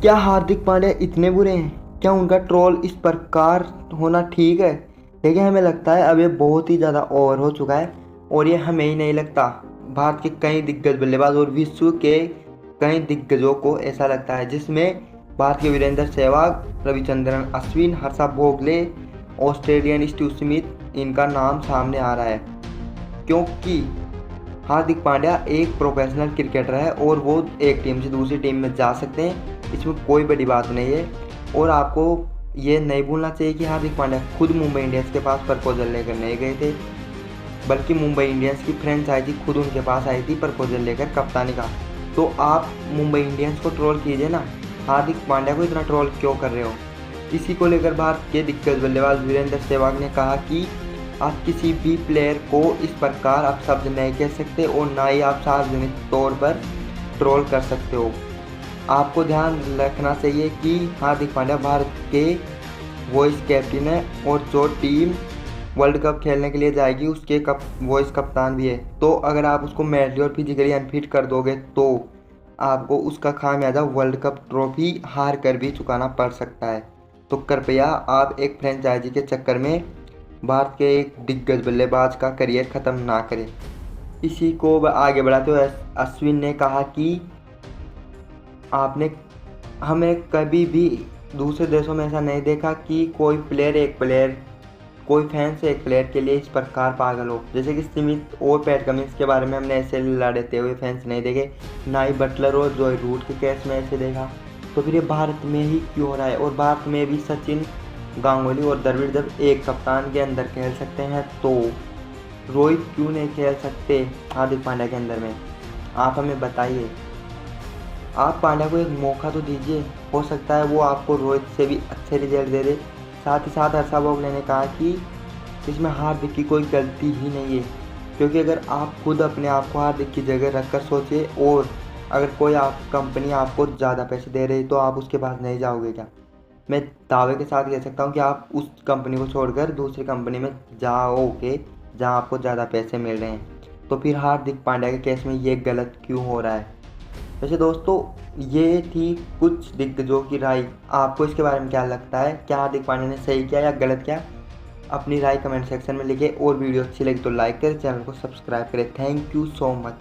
क्या हार्दिक पांड्या इतने बुरे हैं? क्या उनका ट्रोल इस प्रकार होना ठीक है? लेकिन हमें लगता है अब ये बहुत ही ज़्यादा ओवर हो चुका है। और ये हमें ही नहीं लगता, भारत के कई दिग्गज बल्लेबाज और विश्व के कई दिग्गजों को ऐसा लगता है, जिसमें भारत के Virender Sehwag, Ravichandran Ashwin, Harsha Bhogle, Australian Steve Smith, इनका नाम सामने आ रहा है। क्योंकि हार्दिक पांड्या एक प्रोफेशनल क्रिकेटर है और वो एक टीम से दूसरी टीम में जा सकते हैं, इसमें कोई बड़ी बात नहीं है। और आपको ये नहीं भूलना चाहिए कि हार्दिक पांड्या खुद मुंबई इंडियंस के पास प्रपोजल लेकर नहीं गए थे, बल्कि मुंबई इंडियंस की फ्रेंचाइजी खुद उनके पास आई थी प्रपोजल लेकर कप्तानी का। तो आप मुंबई इंडियंस को ट्रोल कीजिए ना, हार्दिक पांड्या को इतना ट्रोल क्यों कर रहे हो? इसी को लेकर भारत के दिग्गज बल्लेबाज वीरेंद्र सहवाग ने कहा कि आप किसी भी प्लेयर को इस प्रकार अपशब्द नहीं कह सकते और ना ही आप सार्वजनिक तौर पर ट्रोल कर सकते हो। आपको ध्यान रखना चाहिए कि हार्दिक पांड्या भारत के वॉइस कैप्टन है और जो टीम वर्ल्ड कप खेलने के लिए जाएगी उसके वॉइस कप्तान भी है। तो अगर आप उसको मेंटली और फिजिकली अनफिट कर दोगे तो आपको उसका खामियाजा वर्ल्ड कप ट्रॉफी हार कर भी चुकाना पड़ सकता है। तो कृपया आप एक फ्रेंचाइजी के चक्कर में भारत के एक दिग्गज बल्लेबाज का करियर ख़त्म ना करें। इसी को आगे बढ़ाते हुए अश्विन ने कहा कि हमें कभी भी दूसरे देशों में ऐसा नहीं देखा कि कोई फैंस एक प्लेयर के लिए इस प्रकार पागल हो। जैसे कि स्मिथ और पैट कमिंस के बारे में हमने ऐसे लड़ते हुए फैंस नहीं देखे, ना ही बटलर और जॉय रूट के केस में ऐसे देखा। तो फिर ये भारत में ही क्यों हो रहा है? और भारत में भी सचिन, गांगुली और द्रविड़ जब एक कप्तान के अंदर खेल सकते हैं तो रोहित क्यों नहीं खेल सकते हार्दिक पांड्या के अंदर में? आप हमें बताइए। आप पांड्या को एक मौका तो दीजिए, हो सकता है वो आपको रोहित से भी अच्छे रिजल्ट दे दे। साथ ही साथ हर्षा भोगले ने कहा कि इसमें हार्दिक की कोई गलती ही नहीं है, क्योंकि अगर आप खुद अपने आप को हार्दिक की जगह रखकर सोचिए और अगर कोई कंपनी आपको ज़्यादा पैसे दे रही तो आप उसके पास नहीं जाओगे क्या? मैं दावे के साथ कह सकता हूँ कि आप उस कंपनी को छोड़कर दूसरी कंपनी में जाओगे जहाँ आपको ज़्यादा पैसे मिल रहे हैं। तो फिर हार्दिक पांड्या के केस में ये गलत क्यों हो रहा है? वैसे दोस्तों, ये थी कुछ दिग्गजों की राय। आपको इसके बारे में क्या लगता है? क्या हार्दिक पांड्या ने सही किया या गलत किया? अपनी राय कमेंट सेक्शन में लिखें और वीडियो अच्छी लगी तो लाइक करें, चैनल को सब्सक्राइब करें। Thank you so much.